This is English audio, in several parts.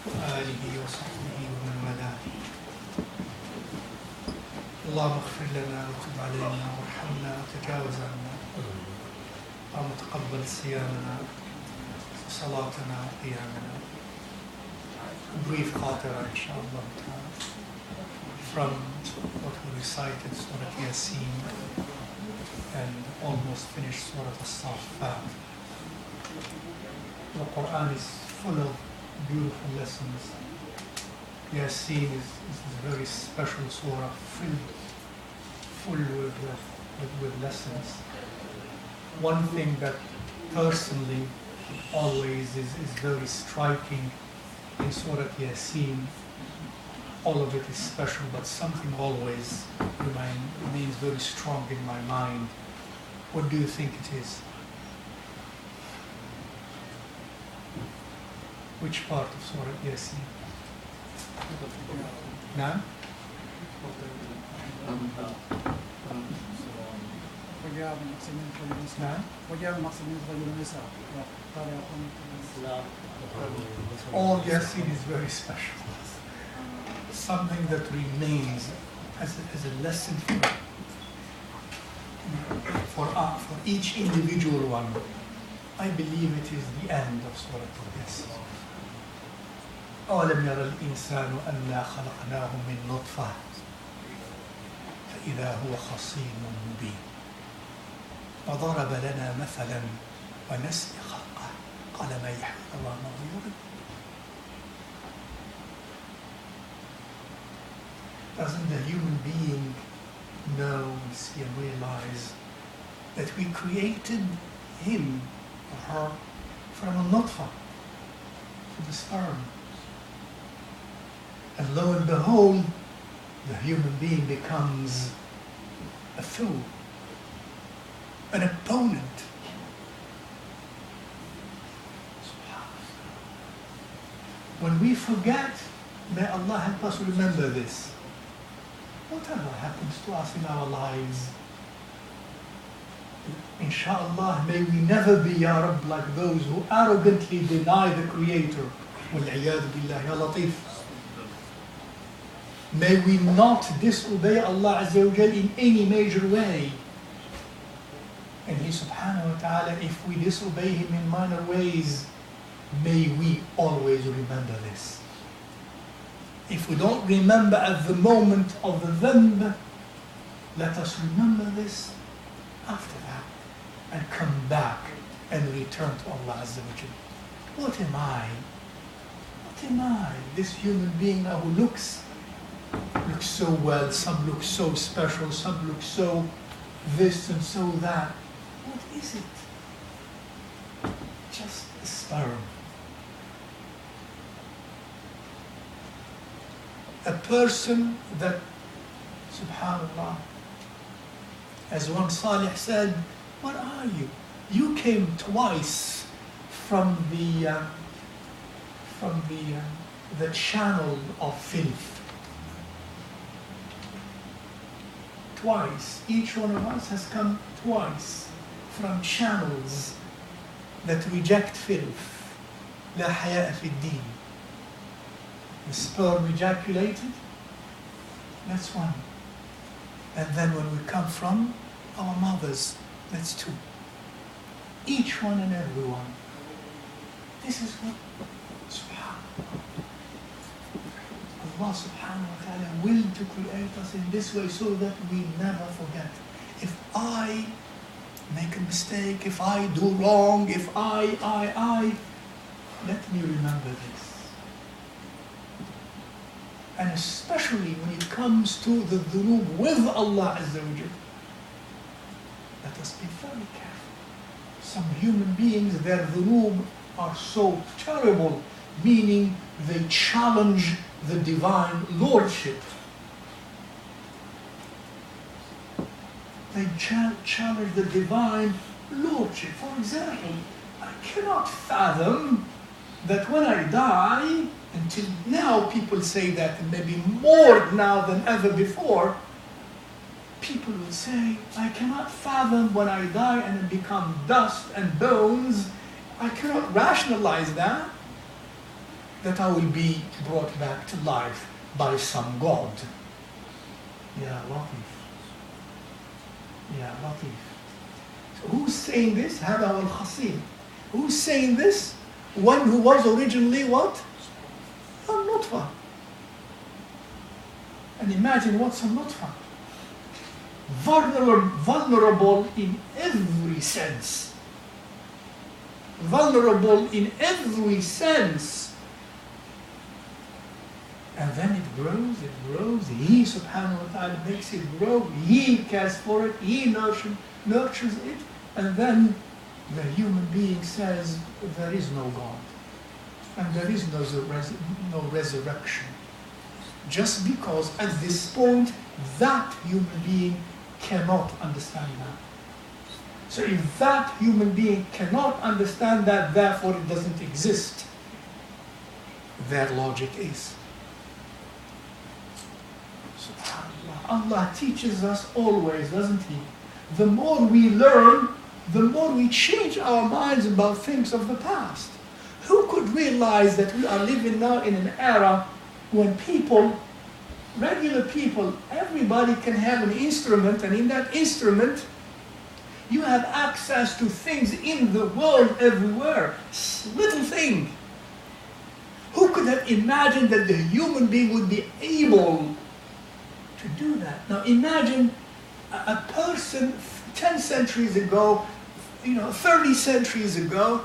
وآله وصحبه ومن والاه. اللهم اغفر لنا وتب علينا وارحمنا وتجاوز عنا. اللهم تقبل صيامنا وصلاتنا وقيامنا. Brief Khatirah, inshallah, from what we recited, Surat Yā-Sīn, and almost finished Surat As-Saffat. The Qur'an is full of beautiful lessons. Yā-Sīn is a very special surah, full with lessons. One thing that personally always is very striking in Surat Yā-Sīn, all of it is special, but something always remains very strong in my mind. What do you think it is? Which part of Surat Yā-Sīn? Now? All Yā-Sīn is very special. Something that remains as a lesson for each individual one. I believe it is the end of Surat Yā-Sīn. أَوَلَمْ يَرَ الْإِنسَانُ أَنَّا خَلَقْنَاهُ مِنْ نُطْفَةٍ فَإِذَا هُوَ خَصِيمٌ مُبِينٌ وَضَرَبَ لَنَا مَثَلًا وَنَسِيَ خَلْقَهُ قَالَ مَنْ يُحْيِي الْعِظَامَ وَهِيَ رَمِيمٌ. Doesn't the human being know, see and realize that we created him or her from a nutfa, from the sperm? And lo and behold, the human being becomes a fool, an opponent. When we forget, may Allah help us remember this. Whatever happens to us in our lives, inshallah, may we never be, Ya Rabb, like those who arrogantly deny the Creator. وَالْعِيَاذُ بِاللَّهِ يَا لَطِيفٌ. May we not disobey Allah Azza wa Jal in any major way. And He subhanahu wa ta'ala, if we disobey Him in minor ways, may we always remember this. If we don't remember at the moment of the dhanb, let us remember this after that and come back and return to Allah Azza wa Jal. What am I? What am I? This human being now who looks so well, some look so special, some look so this and so that. What is it? Just a sperm. A person that, subhanallah, as one Salih said, what are you? You came twice from the channel of filth. Twice. Each one of us has come twice from channels that reject filth. لا حياء في الدين. The sperm ejaculated, that's one. And then when we come from our mothers, that's two. Each one and every one. This is what Allah subhanahu wa ta'ala willed to create us in this way so that we never forget. If I make a mistake, if I do wrong, if I, let me remember this. And especially when it comes to the dhunub with Allah Azza wa Jal, let us be very careful. Some human beings, their dhunub are so terrible, meaning they challenge the divine lordship. They challenge the divine lordship. For example, I cannot fathom that when I die, until now people say that, and maybe more now than ever before, people will say, I cannot fathom when I die and become dust and bones. I cannot rationalize that. that I will be brought back to life by some God. Ya Latif. Ya Latif. So who's saying this? Hada wal Khasim. Who's saying this? One who was originally what? A nutfa. And imagine what's a nutfa. Vulnerable in every sense. Vulnerable in every sense. And then it grows. He subhanahu wa ta'ala makes it grow. He cares for it. He nurtures it. And then the human being says, there is no God. And there is no resurrection. Just because at this point, that human being cannot understand that. So if that human being cannot understand that, therefore it doesn't exist, their logic is. SubhanAllah. Allah teaches us always, doesn't He? The more we learn, the more we change our minds about things of the past. Who could realize that we are living now in an era when people, regular people, everybody can have an instrument, and in that instrument you have access to things in the world everywhere. Little thing. Who could have imagined that the human being would be able to do that? Now imagine a person 10 centuries ago, 30 centuries ago,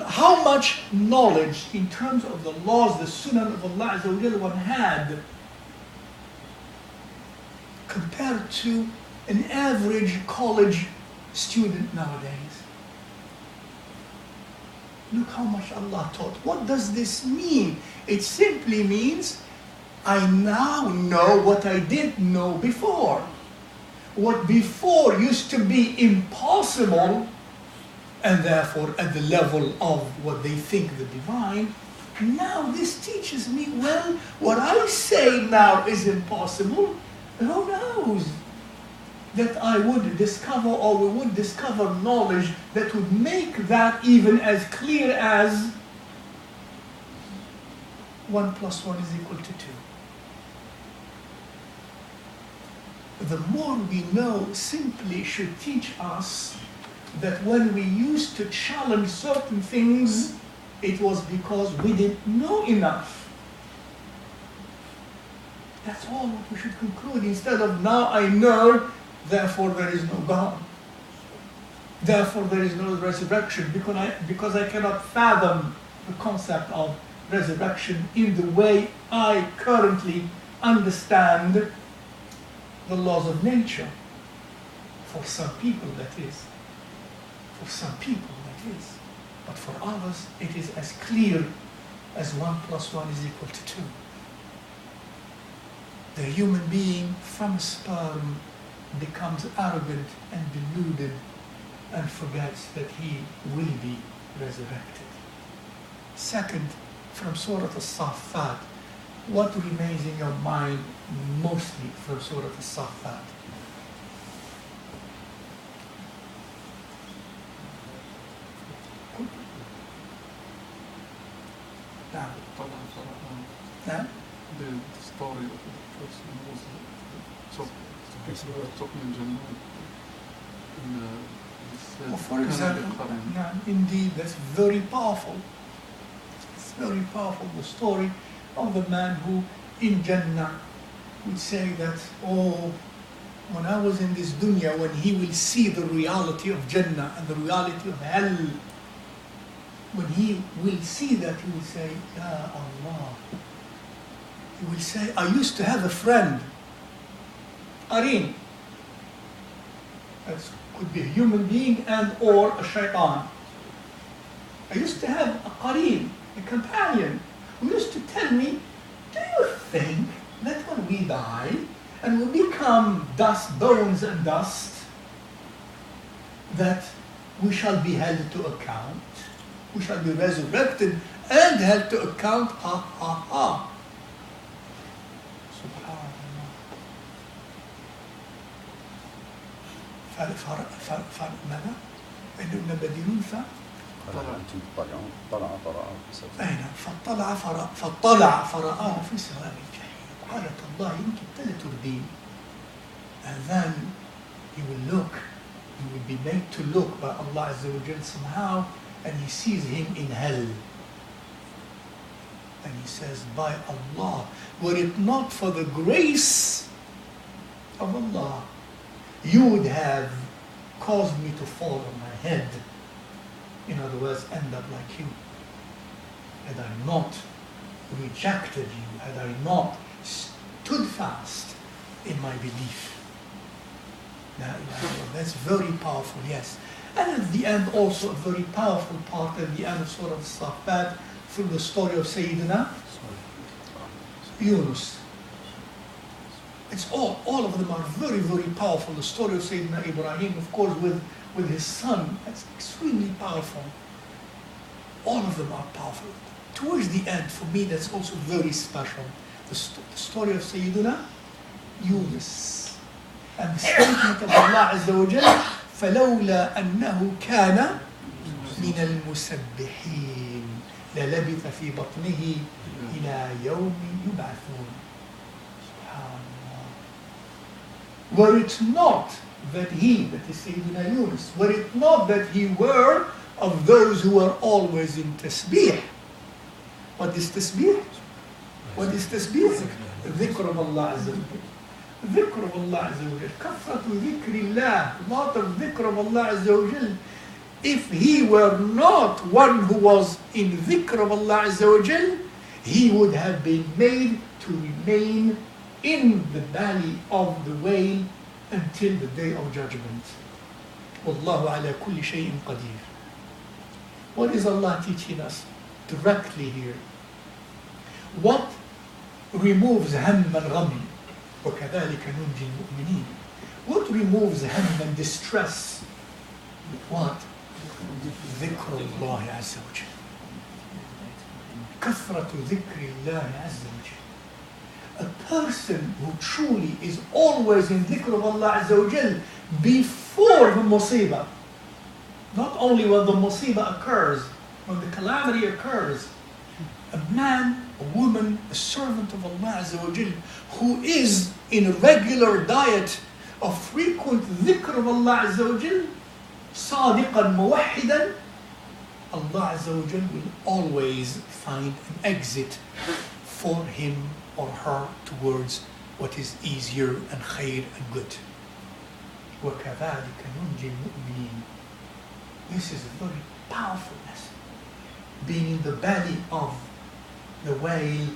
how much knowledge in terms of the laws, the sunnah of Allah Azza wa Jalla one had compared to an average college student nowadays. Look how much Allah taught. What does this mean? It simply means I now know what I didn't know before. What before used to be impossible, and therefore at the level of what they think the divine, now this teaches me, well, what I say now is impossible. Who knows that I would discover, or we would discover knowledge that would make that even as clear as 1 + 1 = 2. The more we know simply should teach us that when we used to challenge certain things, it was because we didn't know enough. That's all what we should conclude, instead of now I know, therefore there is no God. Therefore there is no resurrection, because I cannot fathom the concept of resurrection in the way I currently understand the laws of nature. For some people that is. For some people that is. But for others it is as clear as 1 + 1 = 2. The human being from sperm becomes arrogant and deluded and forgets that he will be resurrected. Second, from Surat As-Saffat, what remains in your mind mostly from Surat As-Saffat? Now, the story of the person who was talking in Jannah. For example, indeed, that's very powerful. It's very powerful, the story of the man who in Jannah would say that, oh, when I was in this dunya, when he will see the reality of Jannah and the reality of hell, when he will see that, he will say, Ya Allah. He will say, I used to have a friend, Qarin. That could be a human being and or a shaitan. I used to have a Qarin, a companion, who used to tell me, do you think that when we die and we become dust, bones and dust, that we shall be held to account? We shall be resurrected and held to account? Ha ha ha. ماذا؟ إنهم بدلون فاطلع فرآه في سواء الجحيم. قال تالله إن كدت لتردين. And then he will look, he will be made to look by Allah Azza wa Jal somehow, and he sees him in hell. And he says, by Allah, were it not for the grace of Allah, you would have caused me to fall on my head. In other words, end up like you. Had I not rejected you, had I not stood fast in my belief. That's very powerful, yes. And at the end also a very powerful part at the end of Surah As-Saffat through the story of Sayyidina Yunus. It's all of them are very, very powerful. The story of Sayyidina Ibrahim, of course, with his son, that's extremely powerful. All of them are powerful. Towards the end, for me, that's also very special. The story of Sayyidina Yunus. And the statement of Allah Azza wa Jal, فَلَوْلَا أَنَّهُ كَانَ مِنَ الْمُسَبِّحِينَ لَلَبِثَ فِي بَطْنِهِ إِلَى يَوْمِ يُبْعَثُونَ. Were it not that he, that is Sayyidina Yunus, were it not that he were of those who are always in tasbih. What is tasbih? What is tasbih? Dhikr of Allah Azza wa Jal. Dhikr of Allah Azza wa Jal. Kathratu dhikrillah. Lot of dhikr of Allah Azza wa Jal. If he were not one who was in dhikr of Allah Azza wa Jal, he would have been made to remain in the belly of the whale until the day of judgment. Wallahu ala kulli shay'in qadir. What is Allah teaching us directly here? What removes ham and gham? وَكَذَلِكَ نُنْجِي الْمُؤْمِنِينَ. What removes ham and distress? What? ذِكْرُ اللَّهِ عَزَّ وَجَلَّ. كَثْرَةُ ذِكْرِ اللَّهِ عَزَّ وَجَلَّ. A person who truly is always in dhikr of Allah Azza wa Jal before the musibah, not only when the musibah occurs, when the calamity occurs, a man, a woman, a servant of Allah Azza wa Jal who is in a regular diet of frequent dhikr of Allah Azza wa Jal, صادقا موحدا, Allah Azza wa Jal will always find an exit for him or her towards what is easier and khair and good. وَكَذَلِكَ نُنْجِي الْمُؤْمِنِينَ. This is a very powerful lesson. Being in the belly of the whale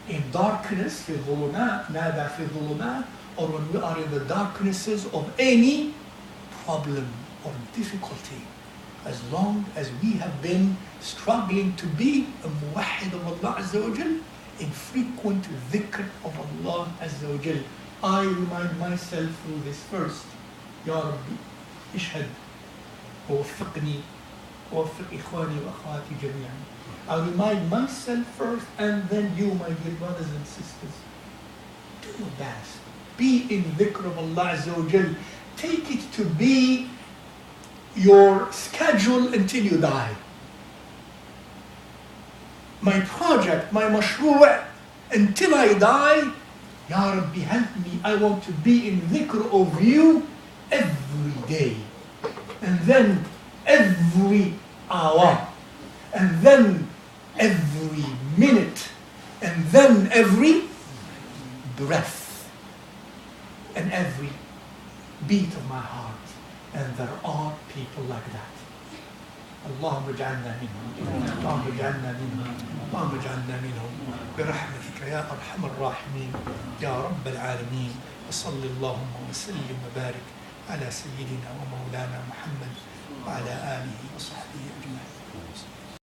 in darkness, في الظلمات, نادى في الظلمات, or when we are in the darknesses of any problem or difficulty, as long as we have been struggling to be a muwahhid of Allah Azza wa Jal, in frequent dhikr of Allah Azza wa Jal. I remind myself through this first, Ya Rabbi, ishhad, ووفقني, ووفق إخواني وأخواتي جميعا. I remind myself first, and then you, my dear brothers and sisters. Do your best. Be in dhikr of Allah Azza wa Jal. Take it to be your schedule until you die. My project, my mashru', until I die, Ya Rabbi, help me. I want to be in dhikr of you every day. And then every hour. And then every minute. And then every breath. And every beat of my heart. And there are people like that. اللهم اجعلنا منهم اللهم اجعلنا منهم اللهم اجعلنا منهم برحمتك يا أرحم الراحمين يا رب العالمين. وصل اللهم وسلم وبارك على سيدنا ومولانا محمد وعلى آله وصحبه أجمعين.